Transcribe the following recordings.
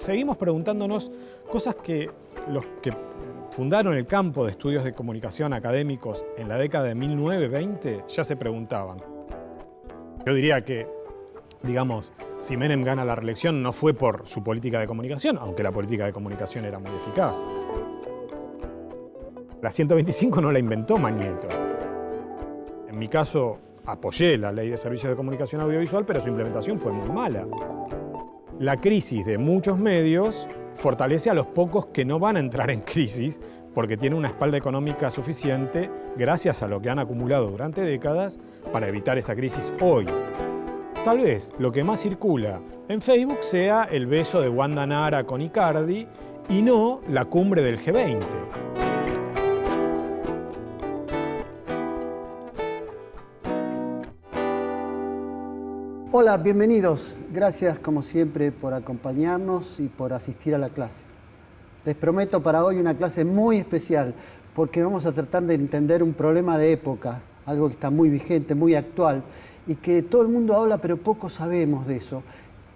seguimos preguntándonos cosas que los que fundaron el campo de estudios de comunicación académicos en la década de 1920 ya se preguntaban. Yo diría que, digamos, si Menem gana la reelección no fue por su política de comunicación, aunque la política de comunicación era muy eficaz. La 125 no la inventó Magneto. En mi caso, apoyé la Ley de Servicios de Comunicación Audiovisual, pero su implementación fue muy mala. La crisis de muchos medios fortalece a los pocos que no van a entrar en crisis porque tienen una espalda económica suficiente gracias a lo que han acumulado durante décadas para evitar esa crisis hoy. Tal vez lo que más circula en Facebook sea el beso de Wanda Nara con Icardi y no la cumbre del G20. Hola, bienvenidos. Gracias como siempre por acompañarnos y por asistir a la clase. Les prometo para hoy una clase muy especial porque vamos a tratar de entender un problema de época, algo que está muy vigente, muy actual y que todo el mundo habla pero poco sabemos de eso.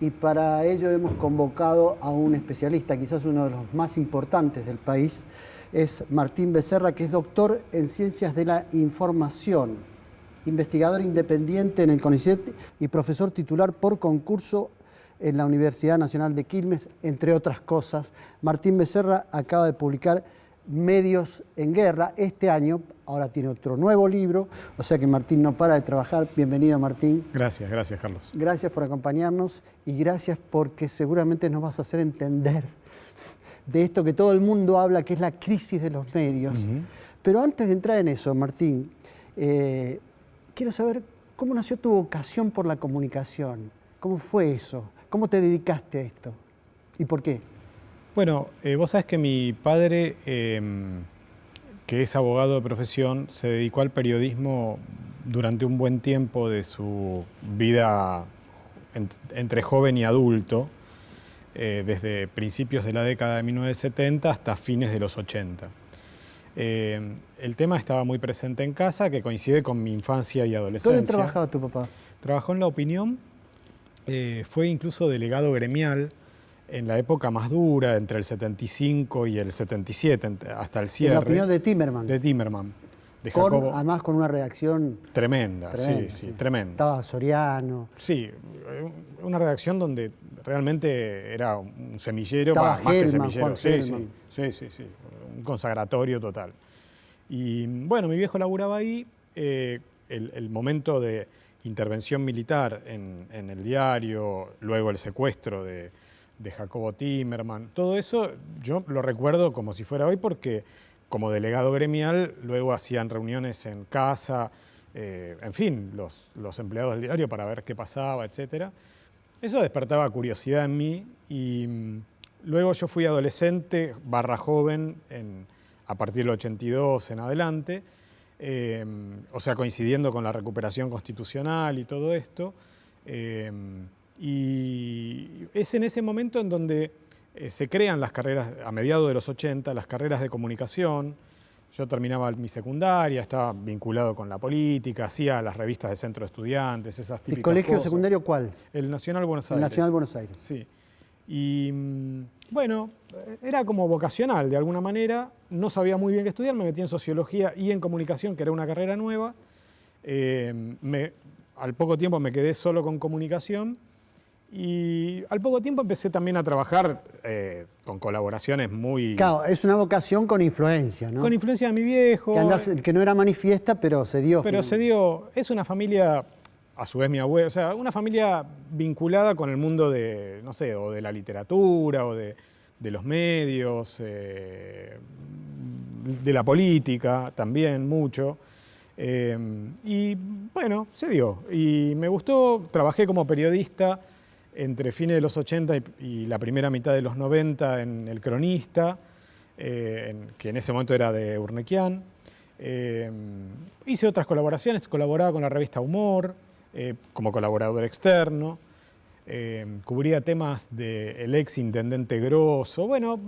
Y para ello hemos convocado a un especialista, quizás uno de los más importantes del país, es Martín Becerra, que es doctor en Ciencias de la Información, investigador independiente en el CONICET y profesor titular por concurso en la Universidad Nacional de Quilmes, entre otras cosas. Martín Becerra acaba de publicar Medios en Guerra este año, ahora tiene otro nuevo libro, o sea que Martín no para de trabajar. Bienvenido, Martín. Gracias, Carlos. Gracias por acompañarnos y gracias porque seguramente nos vas a hacer entender de esto que todo el mundo habla, que es la crisis de los medios. Pero antes de entrar en eso, Martín, quiero saber cómo nació tu vocación por la comunicación. ¿Cómo fue eso? ¿Cómo te dedicaste a esto? ¿Y por qué? Bueno, vos sabés que mi padre, que es abogado de profesión, se dedicó al periodismo durante un buen tiempo de su vida entre joven y adulto, desde principios de la década de 1970 hasta fines de los 80. El tema estaba muy presente en casa, que coincide con mi infancia y adolescencia. ¿Dónde trabajaba tu papá? Trabajó en La Opinión, fue incluso delegado gremial en la época más dura, entre el 75 y el 77, hasta el cierre. En La Opinión de Timerman. De Timerman. De Jacobo. Además con una redacción tremenda. Sí, tremenda. Estaba Soriano. Sí, una redacción donde realmente era un semillero, estaba más que semillero. Juan Gelman. Sí, un consagratorio total. Y bueno, mi viejo laburaba ahí, el momento de intervención militar en el diario, luego el secuestro de Jacobo Timerman, todo eso yo lo recuerdo como si fuera hoy porque como delegado gremial luego hacían reuniones en casa, en fin, los empleados del diario para ver qué pasaba, etc. Eso despertaba curiosidad en mí y luego yo fui adolescente / joven a partir del 82 en adelante, o sea, coincidiendo con la recuperación constitucional y todo esto. Y es en ese momento en donde se crean las carreras, a mediados de los 80, las carreras de comunicación. Yo terminaba mi secundaria, estaba vinculado con la política, hacía las revistas de centro de estudiantes, esas típicas ¿El colegio cosas. secundario cuál? El Nacional Buenos Aires. El Nacional Buenos Aires. Sí. Y bueno, era como vocacional de alguna manera, no sabía muy bien qué estudiar, me metí en sociología y en comunicación, que era una carrera nueva. Al poco tiempo me quedé solo con comunicación y al poco tiempo empecé también a trabajar con colaboraciones muy... Claro, es una vocación con influencia, ¿no? Con influencia de mi viejo. Que no era manifiesta, pero se dio. Pero se dio. Es una familia, a su vez mi abuelo, o sea, una familia vinculada con el mundo de, no sé, o de la literatura, o de los medios, de la política también mucho. Y bueno, se dio. Y me gustó, trabajé como periodista entre fines de los 80 y la primera mitad de los 90 en El Cronista, que en ese momento era de Urnequian. Hice otras colaboraciones, colaboraba con la revista Humor, como colaborador externo. Cubría temas del ex intendente Grosso. Bueno,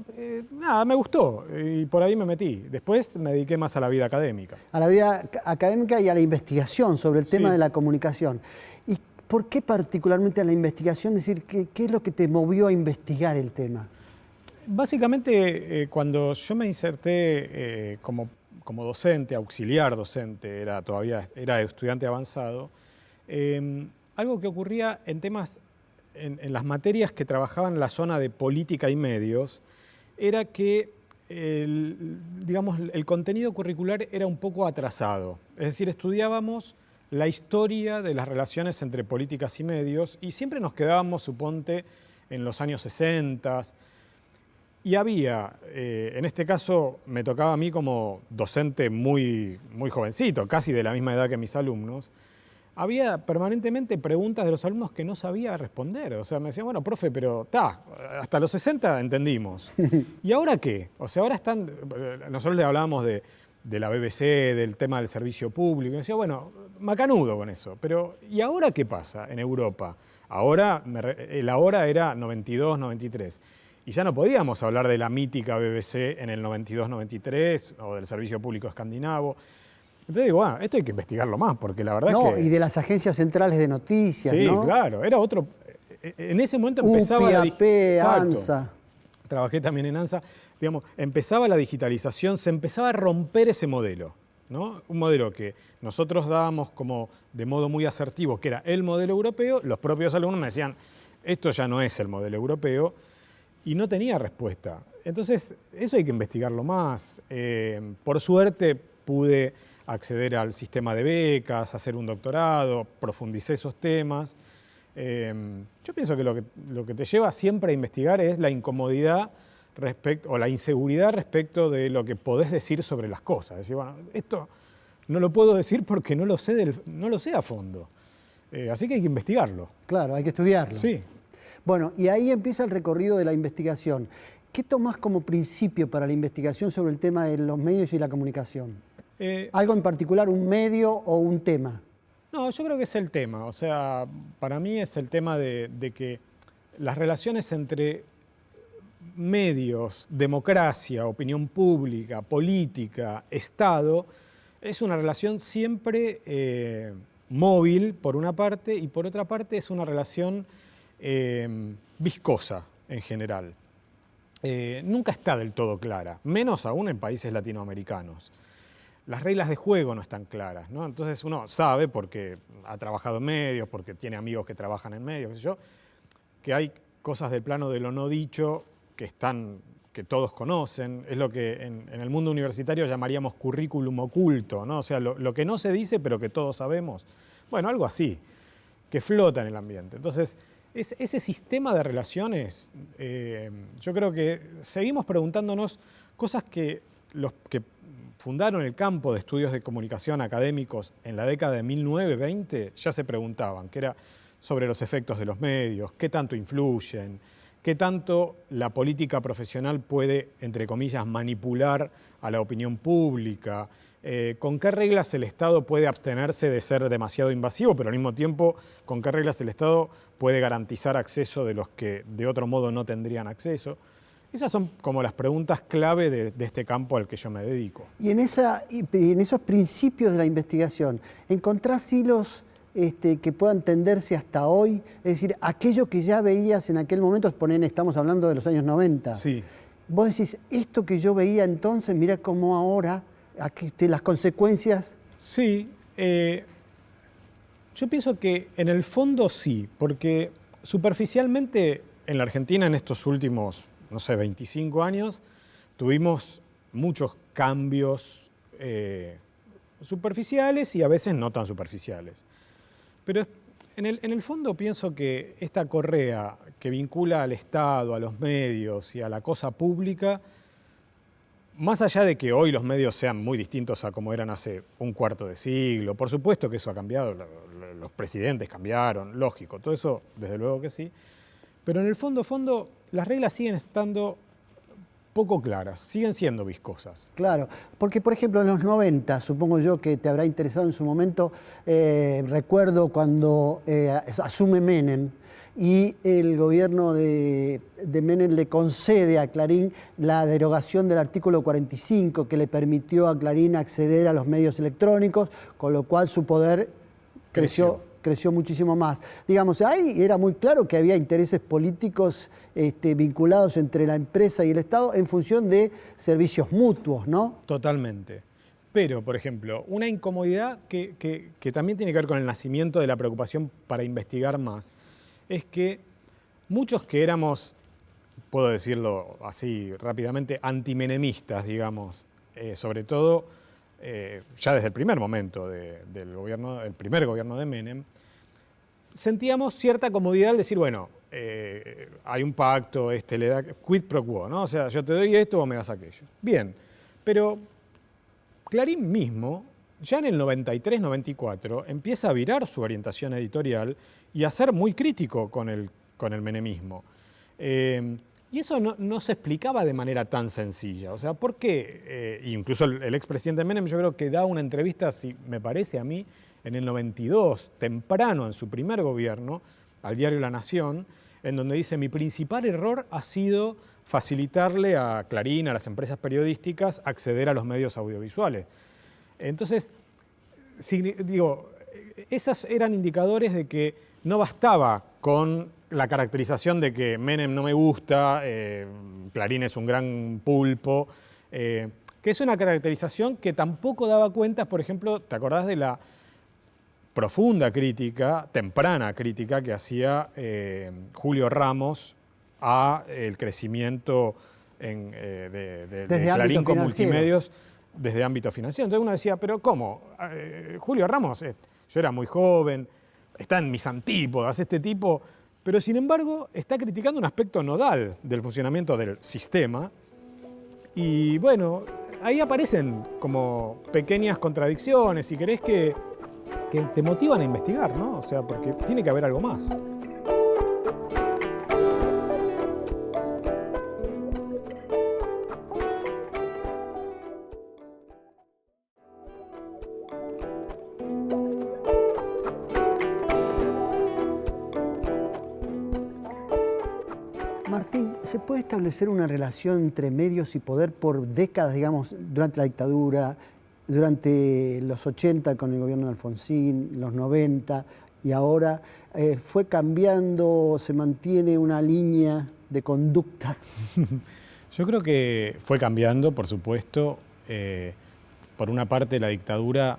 nada, me gustó y por ahí me metí. Después me dediqué más a la vida académica. A la vida académica y a la investigación sobre el tema de la comunicación. ¿Y ¿Por qué particularmente la investigación? Es decir, ¿qué es lo que te movió a investigar el tema? Básicamente, cuando yo me inserté como docente, auxiliar docente, era estudiante avanzado, algo que ocurría en temas, en las materias que trabajaban en la zona de política y medios, era que digamos, el contenido curricular era un poco atrasado. Es decir, estudiábamos la historia de las relaciones entre políticas y medios y siempre nos quedábamos, suponte, en los años 60. Y había, en este caso me tocaba a mí como docente muy, muy jovencito, casi de la misma edad que mis alumnos, había permanentemente preguntas de los alumnos que no sabía responder. O sea, me decían, bueno, profe, pero hasta los 60 entendimos. ¿Y ahora qué? O sea, ahora nosotros le hablábamos de la BBC, del tema del servicio público, y decía, bueno, macanudo con eso, pero ¿y ahora qué pasa en Europa? Ahora, el ahora era 92, 93. Y ya no podíamos hablar de la mítica BBC en el 92-93 o del servicio público escandinavo. Entonces digo, bueno, esto hay que investigarlo más, porque la verdad es que... y de las agencias centrales de noticias, sí, ¿no? Sí, claro, era otro... En ese momento empezaba... UPI, AP, ANSA. Trabajé también en ANSA. Digamos, empezaba la digitalización, se empezaba a romper ese modelo, ¿no? Un modelo que nosotros dábamos como de modo muy asertivo, que era el modelo europeo. Los propios alumnos me decían, esto ya no es el modelo europeo, y no tenía respuesta. Entonces, eso hay que investigarlo más. Por suerte pude acceder al sistema de becas, hacer un doctorado, profundicé esos temas. Yo pienso que lo que te lleva siempre a investigar es la incomodidad o la inseguridad respecto de lo que podés decir sobre las cosas. Es decir, bueno, esto no lo puedo decir porque no lo sé a fondo. Así que hay que investigarlo. Claro, hay que estudiarlo. Sí. Bueno, y ahí empieza el recorrido de la investigación. ¿Qué tomás como principio para la investigación sobre el tema de los medios y la comunicación? ¿Algo en particular, un medio o un tema? No, yo creo que es el tema. O sea, para mí es el tema de que las relaciones entre medios, democracia, opinión pública, política, Estado, es una relación siempre móvil, por una parte, y por otra parte es una relación viscosa en general. Nunca está del todo clara, menos aún en países latinoamericanos. Las reglas de juego no están claras, ¿no? Entonces uno sabe, porque ha trabajado en medios, porque tiene amigos que trabajan en medios, qué sé yo, que hay cosas del plano de lo no dicho que todos conocen. Es lo que en el mundo universitario llamaríamos currículum oculto, ¿no? O sea, lo que no se dice pero que todos sabemos. Bueno, algo así, que flota en el ambiente. Entonces, ese sistema de relaciones, yo creo que seguimos preguntándonos cosas que los que fundaron el campo de estudios de comunicación académicos en la década de 1920 ya se preguntaban, que era sobre los efectos de los medios, qué tanto influyen, qué tanto la política profesional puede, entre comillas, manipular a la opinión pública, con qué reglas el Estado puede abstenerse de ser demasiado invasivo, pero al mismo tiempo con qué reglas el Estado puede garantizar acceso de los que de otro modo no tendrían acceso. Esas son como las preguntas clave de este campo al que yo me dedico. Y en esos principios de la investigación, ¿encontrás hilos que puedan tenderse hasta hoy? Es decir, aquello que ya veías en aquel momento, estamos hablando de los años 90. Sí. Vos decís, esto que yo veía entonces, mira cómo ahora, las consecuencias... Sí, yo pienso que en el fondo sí, porque superficialmente en la Argentina en estos últimos, no sé, 25 años, tuvimos muchos cambios superficiales y a veces no tan superficiales. Pero en el fondo pienso que esta correa que vincula al Estado, a los medios y a la cosa pública, más allá de que hoy los medios sean muy distintos a como eran hace un cuarto de siglo, por supuesto que eso ha cambiado, los presidentes cambiaron, lógico, todo eso desde luego que sí, pero en el fondo las reglas siguen estando poco claras, siguen siendo viscosas. Claro, porque por ejemplo en los 90, supongo yo que te habrá interesado en su momento, recuerdo cuando asume Menem y el gobierno de Menem le concede a Clarín la derogación del artículo 45 que le permitió a Clarín acceder a los medios electrónicos, con lo cual su poder creció creció muchísimo más. Digamos, ahí era muy claro que había intereses políticos vinculados entre la empresa y el Estado en función de servicios mutuos, ¿no? Totalmente. Pero, por ejemplo, una incomodidad que también tiene que ver con el nacimiento de la preocupación para investigar más, es que muchos que éramos, puedo decirlo así rápidamente, antimenemistas, digamos, sobre todo ya desde el primer momento del gobierno, el primer gobierno de Menem, sentíamos cierta comodidad al decir, bueno, hay un pacto, le da quid pro quo, ¿no? O sea, yo te doy esto o me das aquello. Bien, pero Clarín mismo, ya en el 93-94, empieza a virar su orientación editorial y a ser muy crítico con el menemismo. Y eso no se explicaba de manera tan sencilla. O sea, ¿por qué? Incluso el expresidente Menem, yo creo que da una entrevista, si me parece a mí, en el 92, temprano en su primer gobierno, al diario La Nación, en donde dice: mi principal error ha sido facilitarle a Clarín, a las empresas periodísticas, acceder a los medios audiovisuales. Entonces, digo, esos eran indicadores de que no bastaba con la caracterización de que Menem no me gusta, Clarín es un gran pulpo, que es una caracterización que tampoco daba cuenta, por ejemplo, ¿te acordás de la profunda crítica, temprana crítica que hacía Julio Ramos a el crecimiento de Clarín con multimedios desde ámbito financiero? Entonces uno decía, pero ¿cómo? Julio Ramos, yo era muy joven, está en mis antípodas este tipo, pero sin embargo está criticando un aspecto nodal del funcionamiento del sistema. Y bueno, ahí aparecen como pequeñas contradicciones, si querés, que te motivan a investigar, ¿no? O sea, porque tiene que haber algo más. Martín, ¿se puede establecer una relación entre medios y poder por décadas, digamos, durante la dictadura, durante los 80 con el gobierno de Alfonsín, los 90 y ahora? ¿Fue cambiando, se mantiene una línea de conducta? Yo creo que fue cambiando, por supuesto. Por una parte, la dictadura,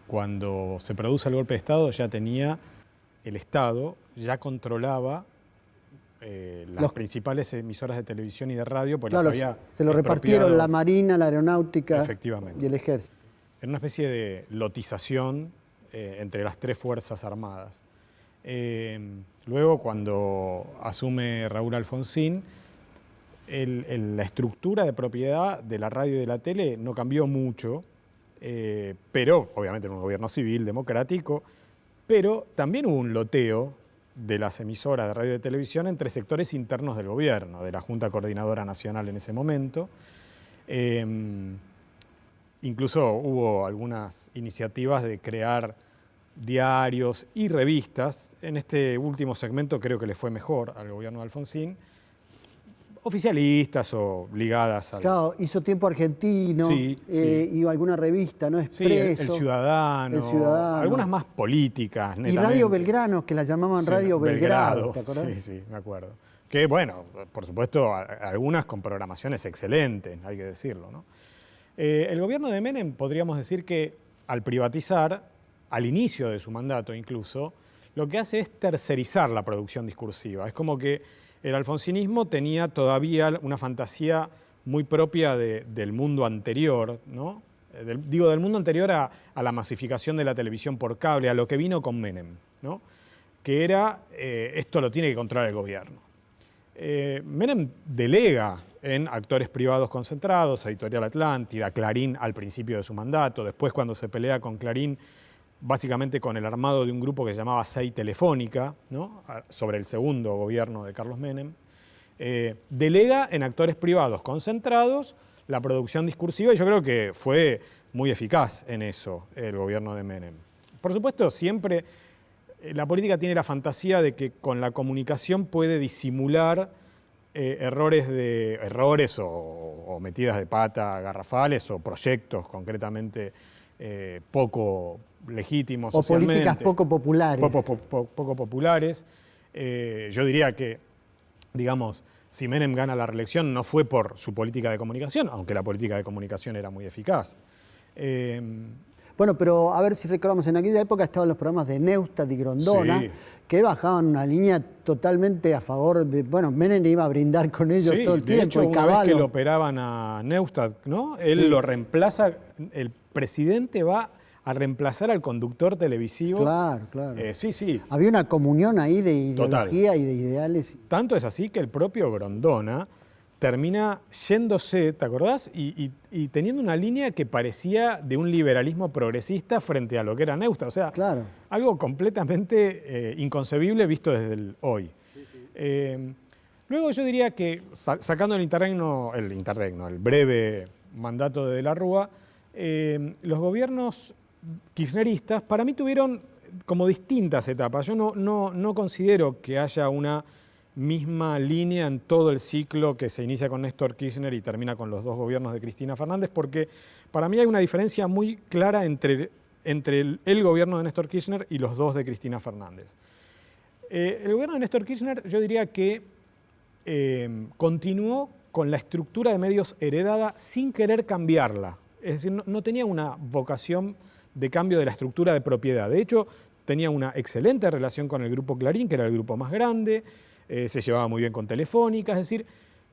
cuando se produce el golpe de Estado, ya tenía el Estado, ya controlaba las principales emisoras de televisión y de radio, pues claro, las había se lo repartieron la Marina, la Aeronáutica y el Ejército. En una especie de lotización entre las tres Fuerzas Armadas. Luego, cuando asume Raúl Alfonsín, la estructura de propiedad de la radio y de la tele no cambió mucho, pero obviamente en un gobierno civil, democrático, pero también hubo un loteo de las emisoras de radio y de televisión entre sectores internos del gobierno, de la Junta Coordinadora Nacional en ese momento. Incluso hubo algunas iniciativas de crear diarios y revistas. En este último segmento creo que le fue mejor al gobierno de Alfonsín, oficialistas o ligadas al... Claro, hizo Tiempo Argentino, sí. Y alguna revista, ¿no? Expreso. Sí, el Ciudadano, algunas más políticas. Y Radio Belgrano, que la llamaban Radio Belgrado, ¿te acordás? Sí, me acuerdo. Que bueno, por supuesto, algunas con programaciones excelentes, hay que decirlo, ¿no? El gobierno de Menem, podríamos decir que al privatizar, al inicio de su mandato incluso, lo que hace es tercerizar la producción discursiva. Es como que el alfonsinismo tenía todavía una fantasía muy propia del mundo anterior, ¿no? Del mundo anterior a la masificación de la televisión por cable, a lo que vino con Menem, ¿no? Que era, esto lo tiene que controlar el gobierno. Menem delega en actores privados concentrados, Editorial Atlántida, Clarín al principio de su mandato, después cuando se pelea con Clarín, básicamente con el armado de un grupo que se llamaba SEI Telefónica, ¿no? Sobre el segundo gobierno de Carlos Menem, delega en actores privados concentrados la producción discursiva, y yo creo que fue muy eficaz en eso el gobierno de Menem. Por supuesto, siempre la política tiene la fantasía de que con la comunicación puede disimular errores o metidas de pata garrafales o proyectos concretamente poco legítimos O socialmente. políticas poco populares. Poco populares. Yo diría que, digamos, si Menem gana la reelección no fue por su política de comunicación, aunque la política de comunicación era muy eficaz. Bueno, pero a ver si recordamos, en aquella época estaban los programas de Neustadt y Grondona, Sí. que bajaban una línea totalmente a favor de... Bueno, Menem iba a brindar con ellos Sí, todo el de tiempo, hecho, y una vez que Cavallo. lo operaban a Neustadt, ¿no? Él Sí. lo reemplaza, el presidente va a reemplazar al conductor televisivo. Claro, claro. Sí. Había una comunión ahí de ideología Total. y de ideales. Tanto es así que el propio Grondona termina yéndose, ¿te acordás? Y teniendo una línea que parecía de un liberalismo progresista frente a lo que era Neustadt. O sea, Claro. algo completamente inconcebible visto desde el hoy. Luego yo diría que, sacando el breve mandato de De la Rúa, los gobiernos kirchneristas para mí tuvieron como distintas etapas. Yo no considero que haya una misma línea en todo el ciclo que se inicia con Néstor Kirchner y termina con los dos gobiernos de Cristina Fernández, porque para mí hay una diferencia muy clara entre el gobierno de Néstor Kirchner y los dos de Cristina Fernández. El gobierno de Néstor Kirchner yo diría que continuó con la estructura de medios heredada sin querer cambiarla. Es decir, no tenía una vocación de cambio de la estructura de propiedad. De hecho, tenía una excelente relación con el Grupo Clarín, que era el grupo más grande, se llevaba muy bien con Telefónica, es decir,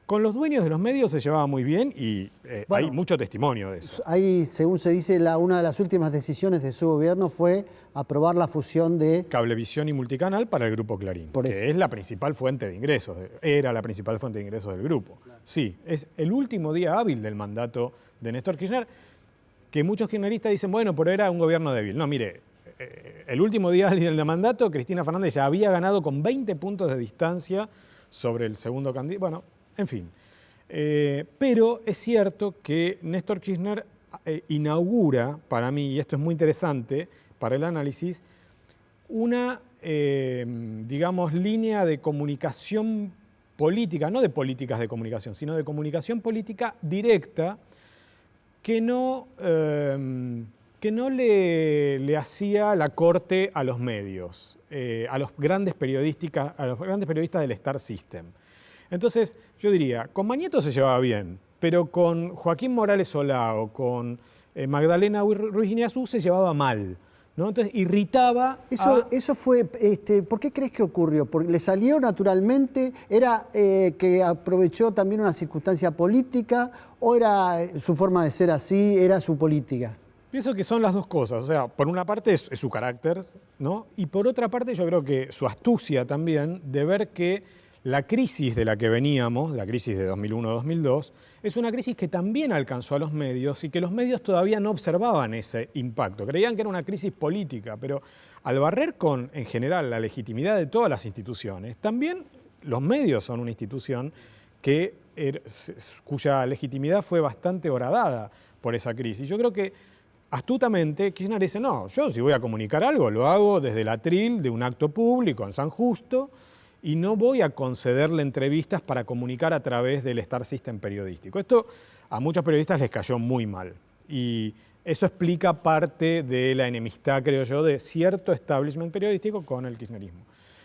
con los dueños de los medios se llevaba muy bien y Bueno, hay mucho testimonio de eso. Ahí, según se dice, una de las últimas decisiones de su gobierno fue aprobar la fusión de... Cablevisión y Multicanal para el Grupo Clarín, Por eso. que es la principal fuente de ingresos, era la principal fuente de ingresos del grupo. Claro. Sí, es el último día hábil del mandato de Néstor Kirchner, que muchos kirchneristas dicen, bueno, pero era un gobierno débil. No, mire, el último día del mandato, Cristina Fernández ya había ganado con 20 puntos de distancia sobre el segundo candidato. Bueno, en fin. Pero es cierto que Néstor Kirchner inaugura, para mí, y esto es muy interesante para el análisis, una, digamos, línea de comunicación política, no de políticas de comunicación, sino de comunicación política directa que no le hacía la corte a los medios, a los grandes periodistas del Star System. Entonces, yo diría, con Mañeto se llevaba bien, pero con Joaquín Morales Solá o con Magdalena Ruiz Guiñazú se llevaba mal, ¿no? Entonces, irritaba Eso fue, ¿por qué crees que ocurrió? ¿Porque le salió naturalmente? ¿Era que aprovechó también una circunstancia política? ¿O era su forma de ser así, era su política? Pienso que son las dos cosas. O sea, por una parte es su carácter, ¿no? Y por otra parte yo creo que su astucia también de ver que la crisis de la que veníamos, la crisis de 2001-2002, es una crisis que también alcanzó a los medios y que los medios todavía no observaban ese impacto. Creían que era una crisis política, pero al barrer con, en general, la legitimidad de todas las instituciones, también los medios son una institución cuya legitimidad fue bastante horadada por esa crisis. Yo creo que astutamente Kirchner dice, no, yo si voy a comunicar algo lo hago desde el atril de un acto público en San Justo, y no voy a concederle entrevistas para comunicar a través del Star System periodístico. Esto a muchos periodistas les cayó muy mal. Y eso explica parte de la enemistad, creo yo, de cierto establishment periodístico con el kirchnerismo.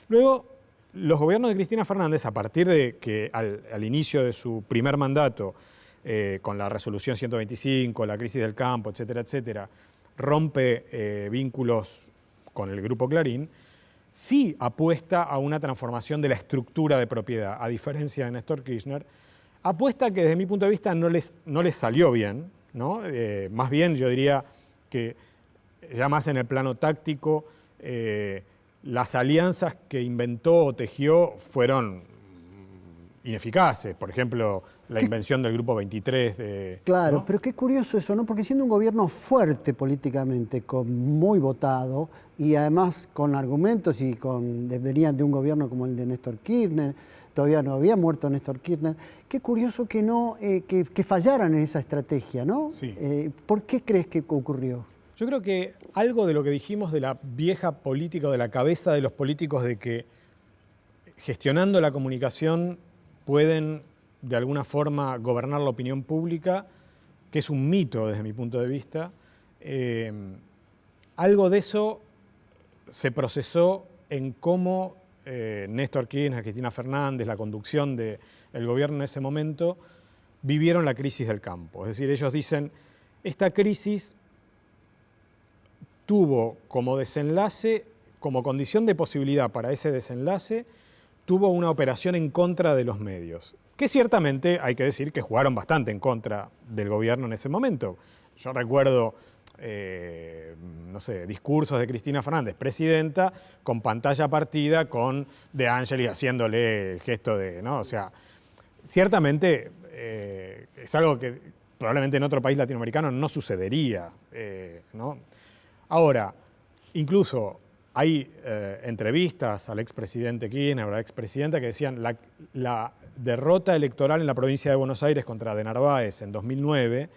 Luego, los gobiernos de Cristina Fernández, a partir de que al inicio de su primer mandato, con la resolución 125, la crisis del campo, etcétera, rompe vínculos con el Grupo Clarín, sí apuesta a una transformación de la estructura de propiedad, a diferencia de Néstor Kirchner, apuesta que desde mi punto de vista no les salió bien, ¿no? Más bien yo diría que ya más en el plano táctico, las alianzas que inventó o tejió fueron ineficaces. Por ejemplo, la invención del Grupo 23. Claro, ¿no? pero qué curioso eso, ¿no? Porque siendo un gobierno fuerte políticamente, muy votado, y además con argumentos y venían de un gobierno como el de Néstor Kirchner, todavía no había muerto Néstor Kirchner, qué curioso que que fallaran en esa estrategia, ¿no? Sí. ¿Por qué crees que ocurrió? Yo creo que algo de lo que dijimos de la vieja política, o de la cabeza de los políticos, de que gestionando la comunicación pueden de alguna forma gobernar la opinión pública, que es un mito desde mi punto de vista, Algo de eso se procesó en cómo Néstor Kirchner, Cristina Fernández, la conducción del gobierno en ese momento, vivieron la crisis del campo. Es decir, ellos dicen, esta crisis tuvo como desenlace, como condición de posibilidad para ese desenlace, tuvo una operación en contra de los medios, que ciertamente hay que decir que jugaron bastante en contra del gobierno en ese momento. Yo recuerdo, no sé, discursos de Cristina Fernández, presidenta, con pantalla partida, con De Angelis haciéndole el gesto de, ¿no? O sea, ciertamente es algo que probablemente en otro país latinoamericano no sucedería, ¿no? Ahora, incluso hay entrevistas al expresidente Kirchner, a la expresidenta, que decían la derrota electoral en la provincia de Buenos Aires contra de Narváez en 2009,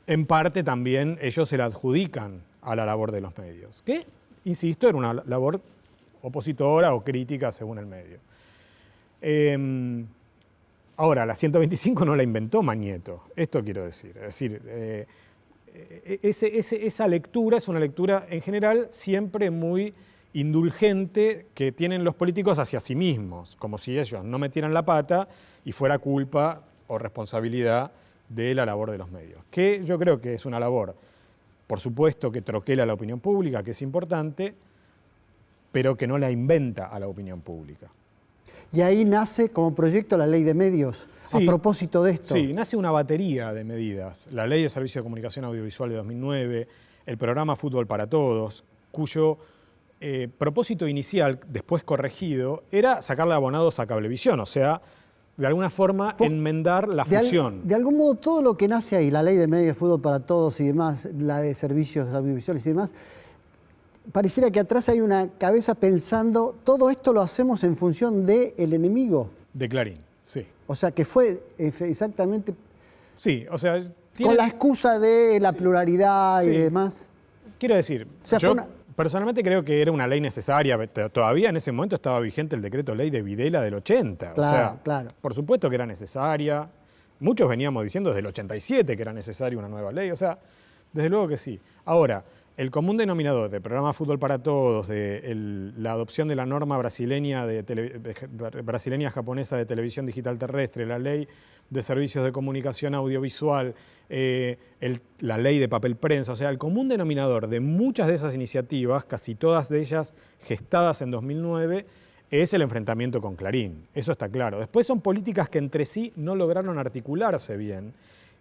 en parte también ellos se la adjudican a la labor de los medios, que, insisto, era una labor opositora o crítica según el medio. Ahora, la 125 no la inventó Magneto, esto quiero decir. Es decir, esa lectura es una lectura en general siempre muy indulgente que tienen los políticos hacia sí mismos, como si ellos no metieran la pata y fuera culpa o responsabilidad de la labor de los medios. Que yo creo que es una labor, por supuesto, que troquela a la opinión pública, que es importante, pero que no la inventa a la opinión pública. Y ahí nace como proyecto la Ley de Medios, sí, a propósito de esto. Sí, nace una batería de medidas. La Ley de Servicio de Comunicación Audiovisual de 2009, el programa Fútbol para Todos, cuyo propósito inicial, después corregido, era sacarle abonados a Cablevisión, o sea, de alguna forma enmendar la fusión. De algún modo, todo lo que nace ahí, la Ley de Medios, Fútbol para Todos y demás, la de Servicios Audiovisuales y demás, pareciera que atrás hay una cabeza pensando, todo esto lo hacemos en función del enemigo. De Clarín, sí. O sea, que fue exactamente... Sí, o sea... Con la excusa de la pluralidad y demás. Quiero decir, o sea, yo personalmente creo que era una ley necesaria. Todavía en ese momento estaba vigente el decreto ley de Videla del 80. Claro, o sea, claro. Por supuesto que era necesaria. Muchos veníamos diciendo desde el 87 que era necesaria una nueva ley. O sea, desde luego que sí. Ahora, el común denominador del programa Fútbol para Todos, de la adopción de la norma brasileña japonesa de televisión digital terrestre, la ley de servicios de comunicación audiovisual, la ley de papel prensa, o sea, el común denominador de muchas de esas iniciativas, casi todas de ellas gestadas en 2009, es el enfrentamiento con Clarín. Eso está claro. Después son políticas que entre sí no lograron articularse bien.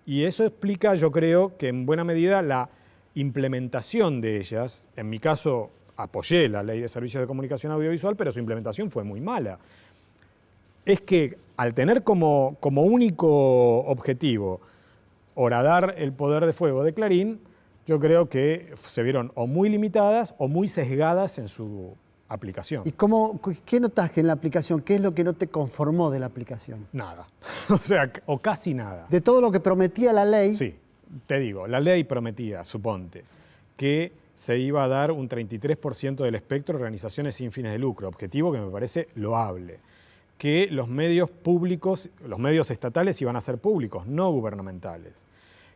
Y eso explica, yo creo, que en buena medida la implementación de ellas, en mi caso apoyé la ley de servicios de comunicación audiovisual, pero su implementación fue muy mala. Es que al tener como único objetivo horadar el poder de fuego de Clarín, yo creo que se vieron o muy limitadas o muy sesgadas en su aplicación. ¿Y qué notaste en la aplicación? ¿Qué es lo que no te conformó de la aplicación? Nada. O sea, o casi nada. De todo lo que prometía la ley. Sí, te digo, la ley prometía, suponte, que se iba a dar un 33% del espectro a organizaciones sin fines de lucro, objetivo que me parece loable. Que los medios públicos, los medios estatales iban a ser públicos, no gubernamentales.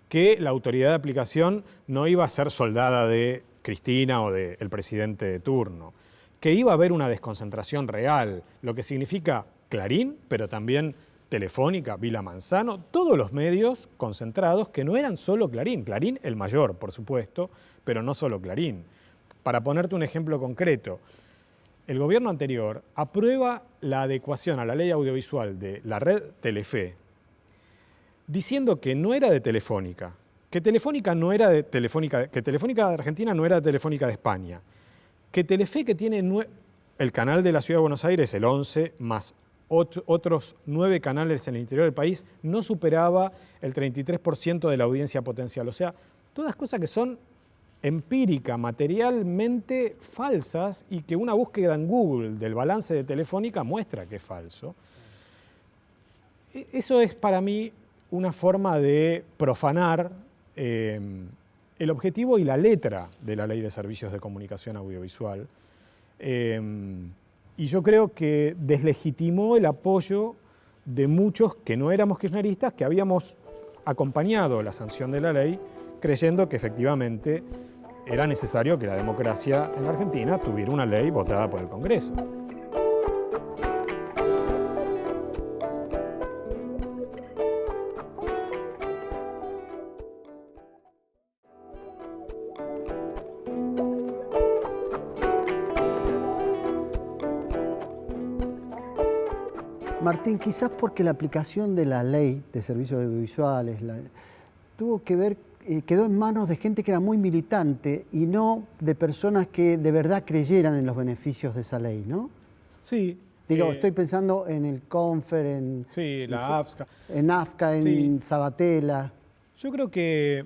Que la autoridad de aplicación no iba a ser soldada de Cristina o del presidente de turno. Que iba a haber una desconcentración real, lo que significa Clarín, pero también Telefónica, Vila Manzano, todos los medios concentrados que no eran solo Clarín. Clarín el mayor, por supuesto, pero no solo Clarín. Para ponerte un ejemplo concreto, el gobierno anterior aprueba la adecuación a la ley audiovisual de la red Telefe, diciendo que no era de Telefónica, que Telefónica no era de Telefónica, que Telefónica de Argentina no era de Telefónica de España, que Telefe, que tiene el canal de la Ciudad de Buenos Aires, el 11, más otros 9 canales en el interior del país, no superaba el 33% de la audiencia potencial. O sea, todas cosas que son empírica, materialmente falsas y que una búsqueda en Google del balance de Telefónica muestra que es falso. Eso es para mí una forma de profanar el objetivo y la letra de la Ley de Servicios de Comunicación Audiovisual. Y yo creo que deslegitimó el apoyo de muchos que no éramos kirchneristas, que habíamos acompañado la sanción de la ley creyendo que efectivamente era necesario que la democracia en la Argentina tuviera una ley votada por el Congreso. Martín, quizás porque la aplicación de la ley de servicios audiovisuales tuvo que ver, quedó en manos de gente que era muy militante y no de personas que de verdad creyeran en los beneficios de esa ley, ¿no? Sí. Digo, estoy pensando en el Confer, en AFSCA. En AFSCA, en Sabatella. Yo creo que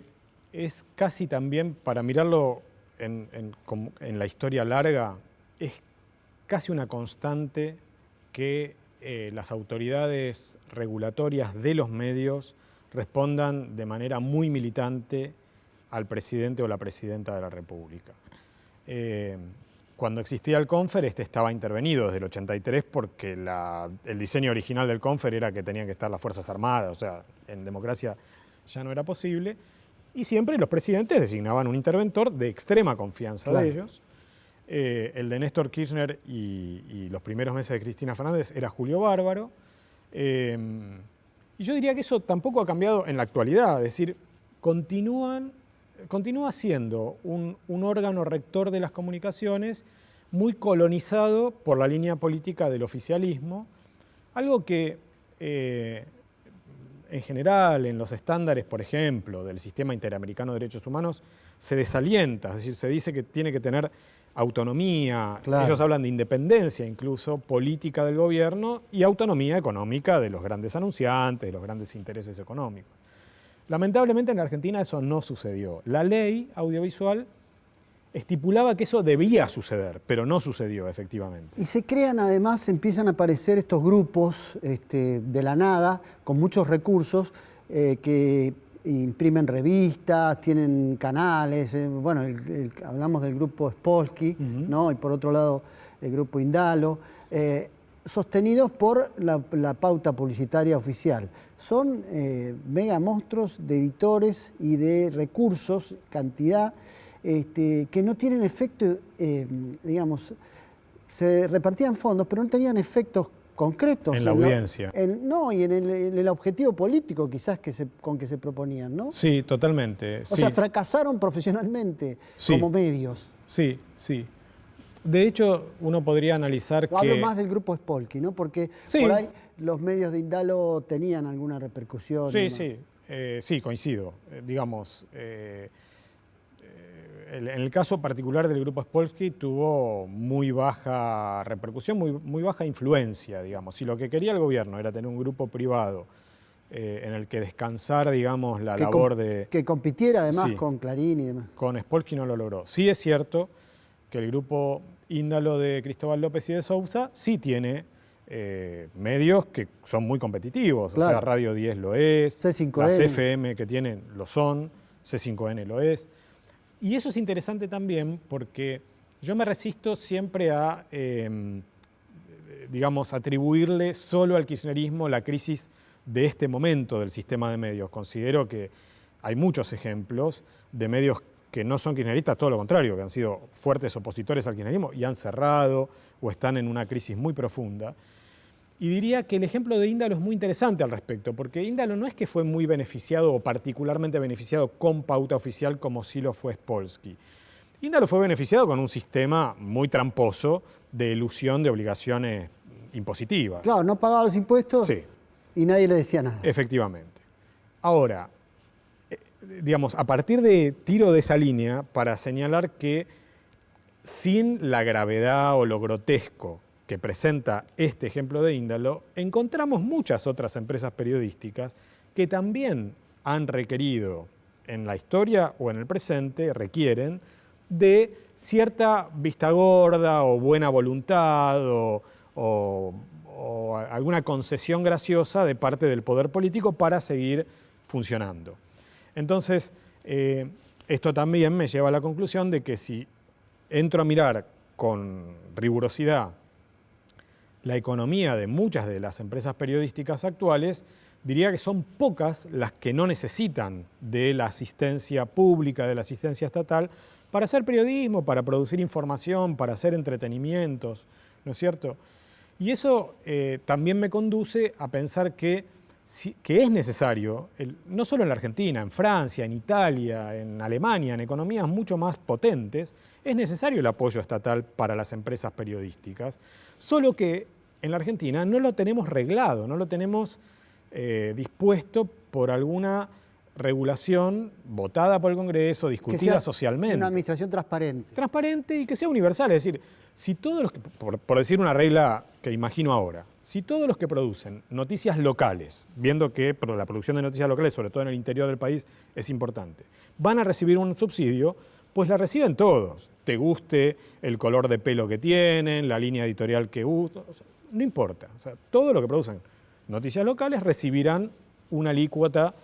es casi también, para mirarlo en la historia larga, es casi una constante que las autoridades regulatorias de los medios respondan de manera muy militante al presidente o la presidenta de la República. Cuando existía el Confer, estaba intervenido desde el 83 porque el diseño original del Confer era que tenían que estar las Fuerzas Armadas, o sea, en democracia ya no era posible, y siempre los presidentes designaban un interventor de extrema confianza de ellos. El de Néstor Kirchner y los primeros meses de Cristina Fernández era Julio Bárbaro. Y yo diría que eso tampoco ha cambiado en la actualidad, es decir, continúa siendo un órgano rector de las comunicaciones muy colonizado por la línea política del oficialismo, algo que en general en los estándares, por ejemplo, del Sistema Interamericano de Derechos Humanos se desalienta, es decir, se dice que tiene que tener autonomía, ellos hablan de independencia incluso política del gobierno y autonomía económica de los grandes anunciantes, de los grandes intereses económicos. Lamentablemente en la Argentina eso no sucedió. La ley audiovisual estipulaba que eso debía suceder, pero no sucedió efectivamente. Y se crean además, empiezan a aparecer estos grupos de la nada, con muchos recursos, que imprimen revistas, tienen canales, bueno, hablamos del grupo Spolsky, ¿no? Y por otro lado el grupo Indalo, sostenidos por la pauta publicitaria oficial. Son mega monstruos de editores y de recursos, cantidad, que no tienen efecto, digamos, se repartían fondos, pero no tenían efectos concretos. En la audiencia. No, y en el objetivo político quizás con que se proponían, ¿no? Sí, totalmente. O sea, fracasaron profesionalmente como medios. Sí, sí. De hecho, uno podría analizar que... Hablo más del grupo Spolsky, ¿no? Porque por ahí los medios de Indalo tenían alguna repercusión. Sí, ¿no? sí, coincido. Digamos, en el caso particular del grupo Spolsky tuvo muy baja repercusión, muy baja influencia, digamos. Si lo que quería el gobierno era tener un grupo privado en el que descansar, digamos, la labor de... Que compitiera además con Clarín y demás. Con Spolsky no lo logró. Sí es cierto que el grupo Índalo de Cristóbal López y de Sousa sí tiene medios que son muy competitivos. Claro. O sea, Radio 10 lo es, C5N. Las FM que tienen lo son, C5N lo es. Y eso es interesante también porque yo me resisto siempre a, digamos, atribuirle solo al kirchnerismo la crisis de este momento del sistema de medios. Considero que hay muchos ejemplos de medios que no son kirchneristas, todo lo contrario, que han sido fuertes opositores al kirchnerismo y han cerrado o están en una crisis muy profunda. Y diría que el ejemplo de Índalo es muy interesante al respecto, porque Índalo no es que fue muy beneficiado o particularmente beneficiado con pauta oficial como sí lo fue Spolsky. Índalo fue beneficiado con un sistema muy tramposo de elusión de obligaciones impositivas. Claro, no pagaba los impuestos y nadie le decía nada. Efectivamente. Ahora, digamos, a partir de tiro de esa línea para señalar que sin la gravedad o lo grotesco que presenta este ejemplo de Índalo, encontramos muchas otras empresas periodísticas que también han requerido en la historia o en el presente, requieren de cierta vista gorda o buena voluntad o alguna concesión graciosa de parte del poder político para seguir funcionando. Entonces, esto también me lleva a la conclusión de que si entro a mirar con rigurosidad la economía de muchas de las empresas periodísticas actuales, diría que son pocas las que no necesitan de la asistencia pública, de la asistencia estatal, para hacer periodismo, para producir información, para hacer entretenimientos, ¿no es cierto? Y eso también me conduce a pensar que es necesario, no solo en la Argentina, en Francia, en Italia, en Alemania, en economías mucho más potentes, es necesario el apoyo estatal para las empresas periodísticas, solo que en la Argentina no lo tenemos reglado, no lo tenemos dispuesto por alguna regulación votada por el Congreso, discutida socialmente. Una administración transparente. Transparente y que sea universal, es decir, si todos los que, por decir una regla que imagino ahora, si todos los que producen noticias locales, viendo que la producción de noticias locales, sobre todo en el interior del país, es importante, van a recibir un subsidio, pues la reciben todos. Te guste el color de pelo que tienen, la línea editorial que usan, no importa. O sea, todo lo que producen noticias locales recibirán una alícuota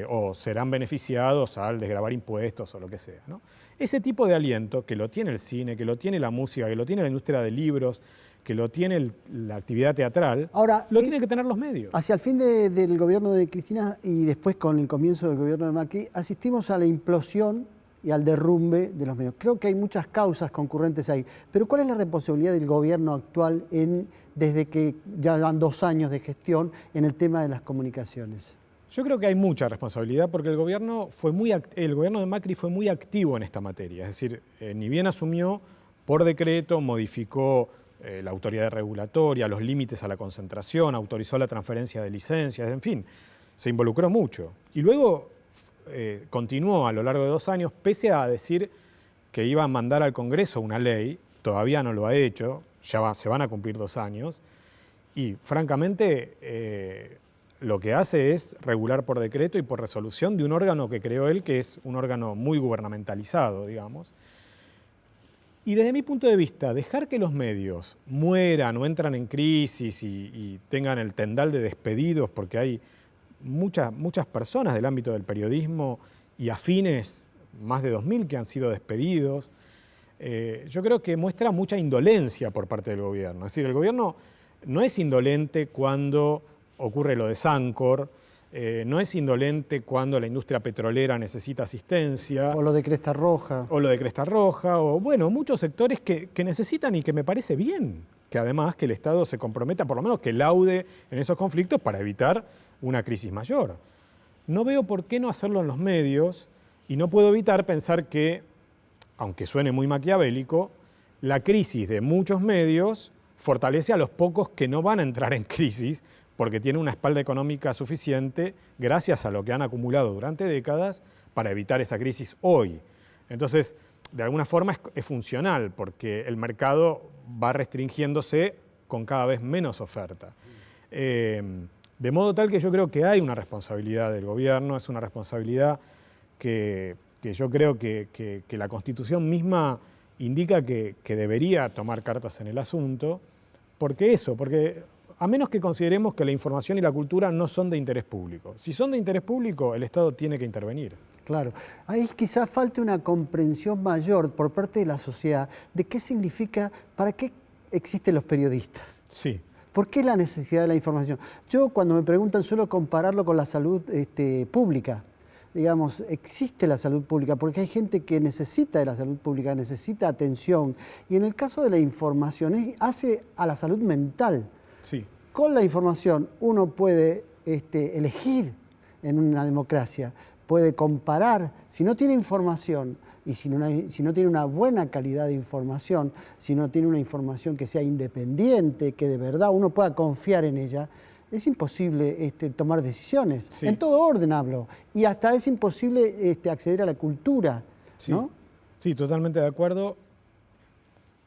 o serán beneficiados al desgravar impuestos o lo que sea, ¿no? Ese tipo de aliento que lo tiene el cine, que lo tiene la música, que lo tiene la industria de libros, que lo tiene la actividad teatral, ahora, lo tienen que tener los medios. Hacia el fin del gobierno de Cristina y después con el comienzo del gobierno de Macri, asistimos a la implosión y al derrumbe de los medios. Creo que hay muchas causas concurrentes ahí, pero ¿cuál es la responsabilidad del gobierno actual desde que ya van 2 años de gestión en el tema de las comunicaciones? Yo creo que hay mucha responsabilidad porque el gobierno de Macri fue muy activo en esta materia. Es decir, ni bien asumió, por decreto modificó la autoridad regulatoria, los límites a la concentración, autorizó la transferencia de licencias, en fin, se involucró mucho. Y luego continuó a lo largo de 2 años, pese a decir que iba a mandar al Congreso una ley, todavía no lo ha hecho, se van a cumplir 2 años, y francamente lo que hace es regular por decreto y por resolución de un órgano que creó él, que es un órgano muy gubernamentalizado, digamos. Y desde mi punto de vista, dejar que los medios mueran o entran en crisis y tengan el tendal de despedidos, porque hay muchas personas del ámbito del periodismo y afines, más de 2.000 que han sido despedidos, yo creo que muestra mucha indolencia por parte del gobierno. Es decir, el gobierno no es indolente cuando ocurre lo de Sancor, no es indolente cuando la industria petrolera necesita asistencia. O lo de Cresta Roja. O lo de Cresta Roja, o bueno, muchos sectores que necesitan y que me parece bien que además que el Estado se comprometa, por lo menos que laude en esos conflictos para evitar una crisis mayor. No veo por qué no hacerlo en los medios y no puedo evitar pensar que, aunque suene muy maquiavélico, la crisis de muchos medios fortalece a los pocos que no van a entrar en crisis porque tienen una espalda económica suficiente gracias a lo que han acumulado durante décadas para evitar esa crisis hoy. Entonces, de alguna forma es funcional porque el mercado va restringiéndose con cada vez menos oferta. De modo tal que yo creo que hay una responsabilidad del gobierno, es una responsabilidad que yo creo que la Constitución misma indica que debería tomar cartas en el asunto, porque a menos que consideremos que la información y la cultura no son de interés público. Si son de interés público, el Estado tiene que intervenir. Claro. Ahí quizás falte una comprensión mayor por parte de la sociedad de qué significa, para qué existen los periodistas. Sí. ¿Por qué la necesidad de la información? Yo cuando me preguntan suelo compararlo con la salud pública. Digamos, existe la salud pública porque hay gente que necesita de la salud pública, necesita atención. Y en el caso de la información, hace a la salud mental. Sí. Con la información uno puede elegir en una democracia, puede comparar. Si no tiene información y si no tiene una buena calidad de información, si no tiene una información que sea independiente, que de verdad uno pueda confiar en ella, es imposible tomar decisiones. Sí. En todo orden hablo. Y hasta es imposible acceder a la cultura, sí. ¿no? Sí, totalmente de acuerdo.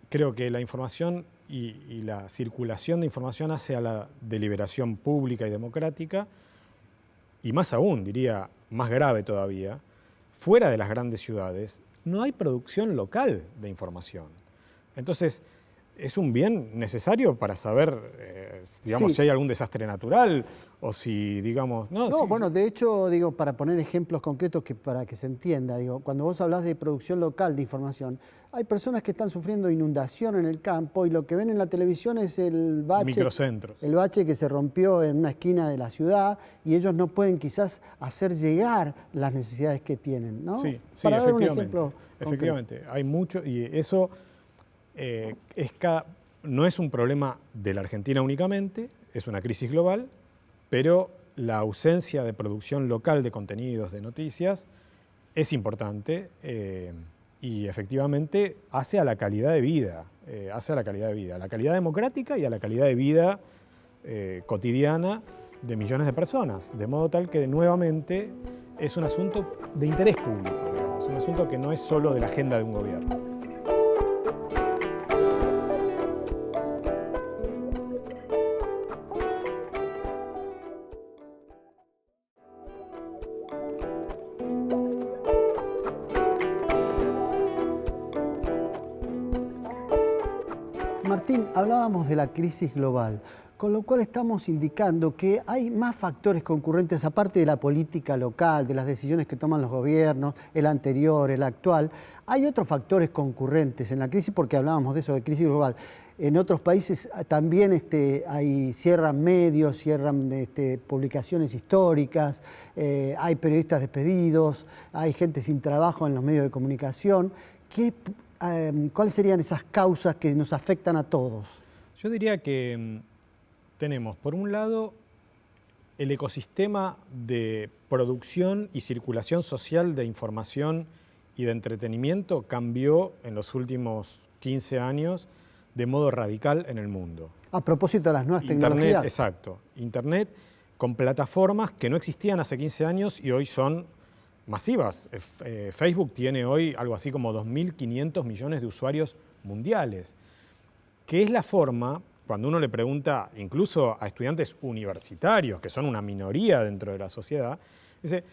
Creo que la información y la circulación de información hace a la deliberación pública y democrática, y más aún, diría, más grave todavía, fuera de las grandes ciudades, no hay producción local de información. Entonces, es un bien necesario para saber, digamos, Sí. si hay algún desastre natural o si, digamos... No, sí, bueno, de hecho, digo, para poner ejemplos concretos para que se entienda, digo, cuando vos hablas de producción local de información, hay personas que están sufriendo inundación en el campo y lo que ven en la televisión es el microcentros. bache que se rompió en una esquina de la ciudad y ellos no pueden quizás hacer llegar las necesidades que tienen, ¿no? Sí, sí, Para dar un efectivamente. ejemplo Efectivamente, hay mucho y eso no es un problema de la Argentina únicamente, es una crisis global, pero la ausencia de producción local de contenidos, de noticias, es importante y efectivamente hace a la calidad de vida, a la calidad democrática y a la calidad de vida cotidiana de millones de personas, de modo tal que nuevamente es un asunto de interés público, digamos, un asunto que no es solo de la agenda de un gobierno. Martín, hablábamos de la crisis global, con lo cual estamos indicando que hay más factores concurrentes, aparte de la política local, de las decisiones que toman los gobiernos, el anterior, el actual. Hay otros factores concurrentes en la crisis, porque hablábamos de eso, de crisis global. En otros países también cierran medios, cierran publicaciones históricas, hay periodistas despedidos, hay gente sin trabajo en los medios de comunicación. ¿Cuáles serían esas causas que nos afectan a todos? Yo diría que tenemos, por un lado, el ecosistema de producción y circulación social de información y de entretenimiento cambió en los últimos 15 años de modo radical en el mundo. A propósito de las nuevas Internet, tecnologías. exacto. Internet con plataformas que no existían hace 15 años y hoy son masivas. Facebook tiene hoy algo así como 2.500 millones de usuarios mundiales, que es la forma, cuando uno le pregunta incluso a estudiantes universitarios, que son una minoría dentro de la sociedad, dice,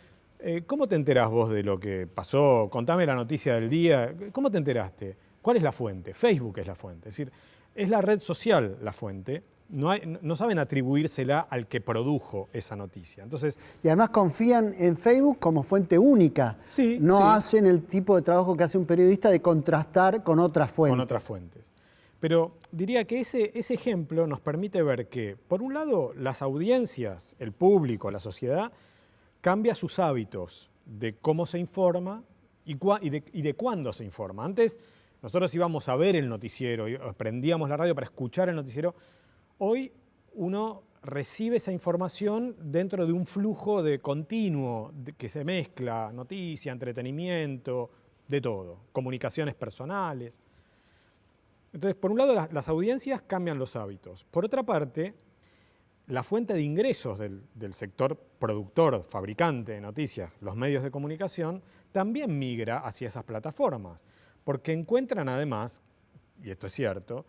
¿cómo te enterás vos de lo que pasó? Contame la noticia del día. ¿Cómo te enteraste? ¿Cuál es la fuente? Facebook es la fuente. Es decir, es la red social la fuente. No saben atribuírsela al que produjo esa noticia. Entonces, y además confían en Facebook como fuente única. Sí, no sí. hacen el tipo de trabajo que hace un periodista de contrastar con otras fuentes. Con otras fuentes. Pero diría que ese ejemplo nos permite ver que, por un lado, las audiencias, el público, la sociedad, cambia sus hábitos de cómo se informa y de cuándo se informa. Antes nosotros íbamos a ver el noticiero, prendíamos la radio para escuchar el noticiero. Hoy uno recibe esa información dentro de un flujo de continuo que se mezcla, noticia, entretenimiento, de todo, comunicaciones personales. Entonces, por un lado, las audiencias cambian los hábitos. Por otra parte, la fuente de ingresos del sector productor, fabricante de noticias, los medios de comunicación, también migra hacia esas plataformas, porque encuentran además, y esto es cierto,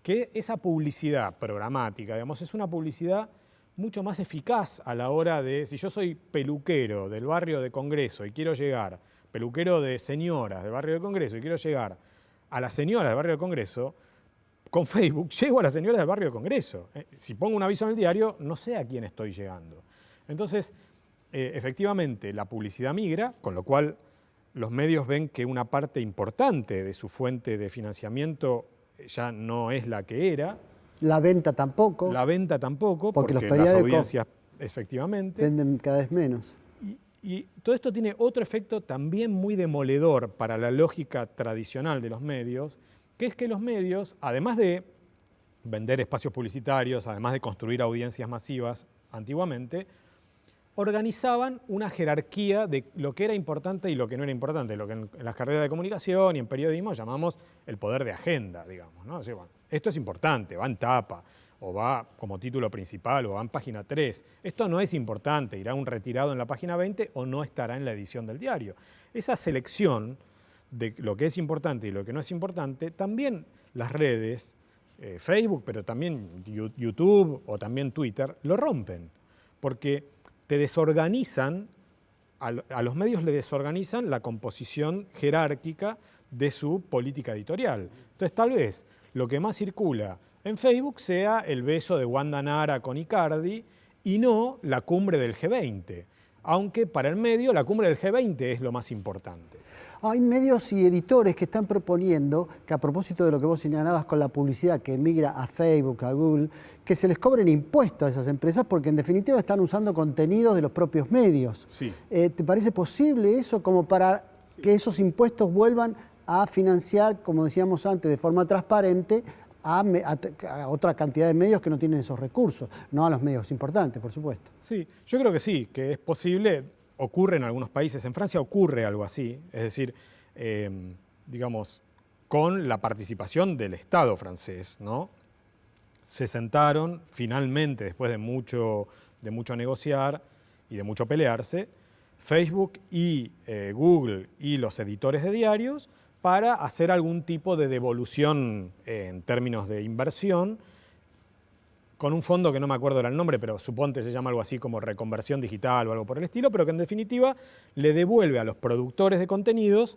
que esa publicidad programática, digamos, es una publicidad mucho más eficaz a la hora de, si yo soy peluquero del barrio de Congreso y quiero llegar, peluquero de señoras del barrio de Congreso y quiero llegar a las señoras del barrio de Congreso, con Facebook llego a las señoras del barrio de Congreso. Si pongo un aviso en el diario, no sé a quién estoy llegando. Entonces, efectivamente, la publicidad migra, con lo cual los medios ven que una parte importante de su fuente de financiamiento ya no es la que era. La venta tampoco. La venta tampoco, porque los las periódicos audiencias, efectivamente. venden cada vez menos. Y todo esto tiene otro efecto también muy demoledor para la lógica tradicional de los medios, que es que los medios, además de vender espacios publicitarios, además de construir audiencias masivas antiguamente, organizaban una jerarquía de lo que era importante y lo que no era importante, lo que en las carreras de comunicación y en periodismo llamamos el poder de agenda, digamos, ¿no? O sea, bueno, esto es importante, va en tapa, o va como título principal, o va en página 3. Esto no es importante, irá un retirado en la página 20 o no estará en la edición del diario. Esa selección de lo que es importante y lo que no es importante, también las redes, Facebook, pero también YouTube o también Twitter, lo rompen, porque te desorganizan, a los medios le desorganizan la composición jerárquica de su política editorial. Entonces, tal vez lo que más circula en Facebook sea el beso de Wanda Nara con Icardi y no la cumbre del G20. Aunque para el medio la cumbre del G20 es lo más importante. Hay medios y editores que están proponiendo que, a propósito de lo que vos señalabas con la publicidad que migra a Facebook, a Google, que se les cobren impuestos a esas empresas porque en definitiva están usando contenidos de los propios medios. Sí. ¿Te parece posible eso como para que esos impuestos vuelvan a financiar, como decíamos antes, de forma transparente a otra cantidad de medios que no tienen esos recursos, no a los medios importantes, por supuesto? Sí, yo creo que sí, que es posible. Ocurre en algunos países. En Francia ocurre algo así, es decir, digamos, con la participación del Estado francés, ¿no? Se sentaron finalmente, después de mucho negociar y de mucho pelearse, Facebook y Google y los editores de diarios para hacer algún tipo de devolución en términos de inversión con un fondo que no me acuerdo era el nombre, pero suponte se llama algo así como reconversión digital o algo por el estilo, pero que en definitiva le devuelve a los productores de contenidos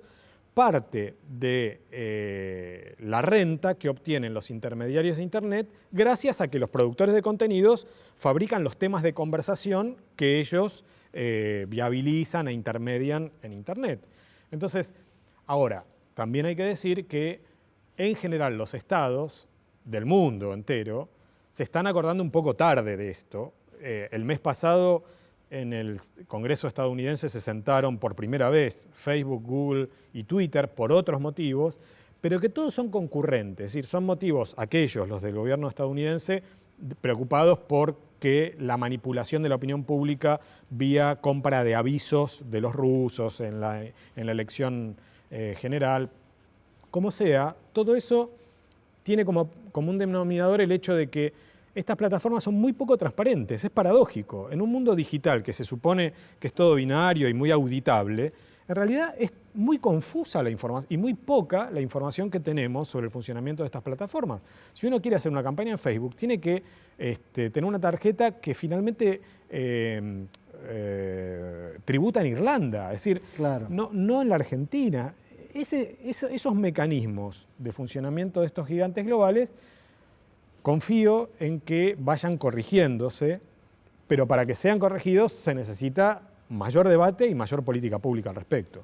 parte de la renta que obtienen los intermediarios de Internet gracias a que los productores de contenidos fabrican los temas de conversación que ellos viabilizan e intermedian en Internet. Entonces, ahora, también hay que decir que en general los estados del mundo entero se están acordando un poco tarde de esto. El mes pasado en el Congreso estadounidense se sentaron por primera vez Facebook, Google y Twitter por otros motivos, pero que todos son concurrentes, es decir, son motivos aquellos, los del gobierno estadounidense, preocupados por que la manipulación de la opinión pública vía compra de avisos de los rusos en la elección general. Como sea, todo eso tiene como un denominador el hecho de que estas plataformas son muy poco transparentes. Es paradójico. En un mundo digital que se supone que es todo binario y muy auditable, en realidad es muy confusa la información y muy poca la información que tenemos sobre el funcionamiento de estas plataformas. Si uno quiere hacer una campaña en Facebook, tiene que tener una tarjeta que finalmente tributa en Irlanda, es decir, claro, no en la Argentina. Esos mecanismos de funcionamiento de estos gigantes globales, confío en que vayan corrigiéndose, pero para que sean corregidos se necesita mayor debate y mayor política pública al respecto.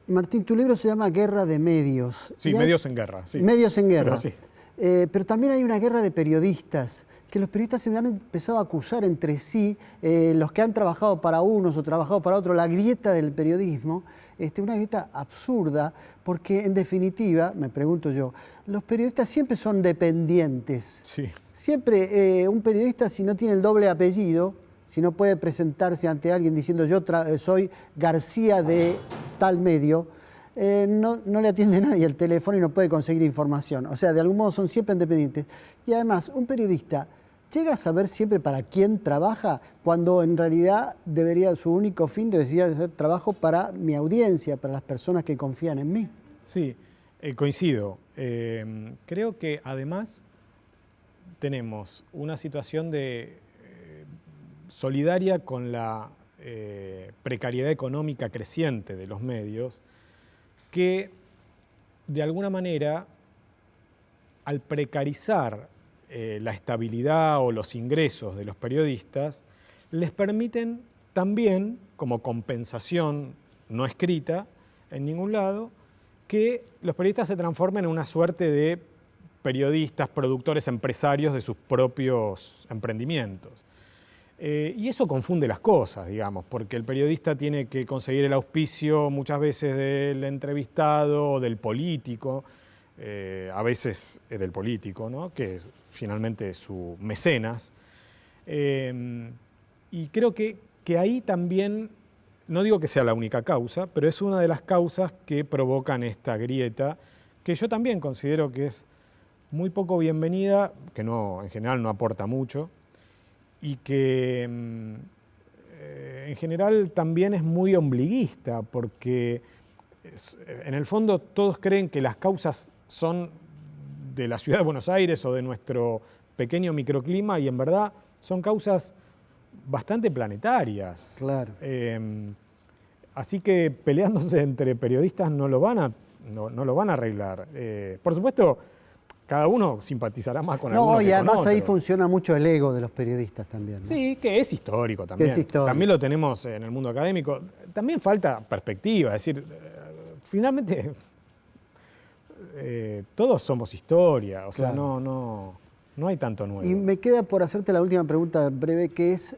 Martín, tu libro se llama Guerra de Medios. Sí, Medios en Guerra. Sí. Medios en Guerra. Pero, sí. Pero también hay una guerra de periodistas, que los periodistas se han empezado a acusar entre sí, los que han trabajado para unos o trabajado para otros, la grieta del periodismo, una grieta absurda, porque en definitiva, me pregunto yo, los periodistas siempre son dependientes. Sí. Siempre un periodista, si no tiene el doble apellido, si no puede presentarse ante alguien diciendo yo soy García de tal medio, no le atiende nadie el teléfono y no puede conseguir información. O sea, de algún modo son siempre independientes. Y además, un periodista llega a saber siempre para quién trabaja, cuando en realidad su único fin debería ser trabajo para mi audiencia, para las personas que confían en mí. Sí, coincido. Creo que además tenemos una situación solidaria con la precariedad económica creciente de los medios, que de alguna manera, al precarizar la estabilidad o los ingresos de los periodistas, les permiten también, como compensación no escrita en ningún lado, que los periodistas se transformen en una suerte de periodistas, productores, empresarios de sus propios emprendimientos. Y eso confunde las cosas, digamos, porque el periodista tiene que conseguir el auspicio muchas veces del entrevistado o del político, a veces del político, ¿no? Que es finalmente su mecenas. Y creo que ahí también, no digo que sea la única causa, pero es una de las causas que provocan esta grieta, que yo también considero que es muy poco bienvenida, que en general no aporta mucho, y que en general también es muy ombliguista, porque en el fondo todos creen que las causas son de la ciudad de Buenos Aires o de nuestro pequeño microclima, y en verdad son causas bastante planetarias. Claro. Así que peleándose entre periodistas no lo van a arreglar. Por supuesto, cada uno simpatizará más con No, alguno y que con además ahí otro. funciona mucho el ego de los periodistas también, ¿no? Sí, que es histórico también. Que es histórico. También lo tenemos en el mundo académico. También falta perspectiva, es decir, finalmente todos somos historia, o sea, Claro. no hay tanto nuevo. Y me queda por hacerte la última pregunta breve, que es,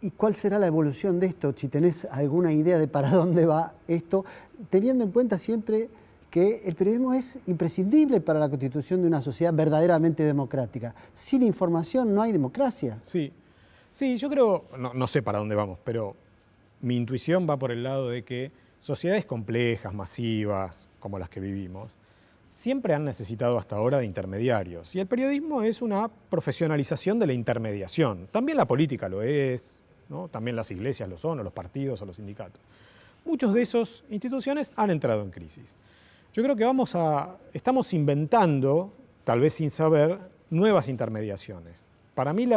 ¿y cuál será la evolución de esto? Si tenés alguna idea de para dónde va esto, teniendo en cuenta siempre que el periodismo es imprescindible para la constitución de una sociedad verdaderamente democrática. Sin información no hay democracia. Sí, sí, yo creo, no sé para dónde vamos, pero mi intuición va por el lado de que sociedades complejas, masivas, como las que vivimos, siempre han necesitado hasta ahora de intermediarios. Y el periodismo es una profesionalización de la intermediación. También la política lo es, ¿no? También las iglesias lo son, o los partidos, o los sindicatos. Muchos de esas instituciones han entrado en crisis. Yo creo que estamos inventando, tal vez sin saber, nuevas intermediaciones. Para mí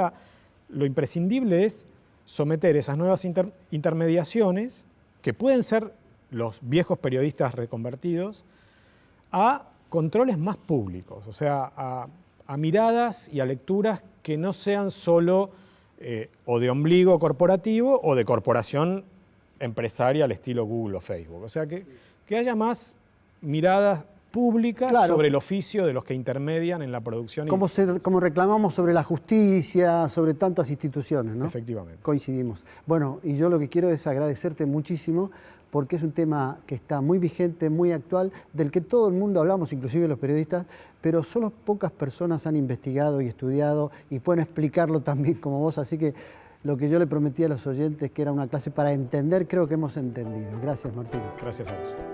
lo imprescindible es someter esas nuevas intermediaciones, que pueden ser los viejos periodistas reconvertidos, a controles más públicos, o sea, a miradas y a lecturas que no sean solo o de ombligo corporativo o de corporación empresaria al estilo Google o Facebook. O sea, que haya más miradas públicas sobre el oficio de los que intermedian en la producción. Como reclamamos sobre la justicia, sobre tantas instituciones, ¿no? Efectivamente. Coincidimos. Bueno, y yo lo que quiero es agradecerte muchísimo porque es un tema que está muy vigente, muy actual, del que todo el mundo hablamos, inclusive los periodistas, pero solo pocas personas han investigado y estudiado y pueden explicarlo también como vos, así que lo que yo le prometí a los oyentes que era una clase para entender, creo que hemos entendido. Gracias, Martín. Gracias a vos.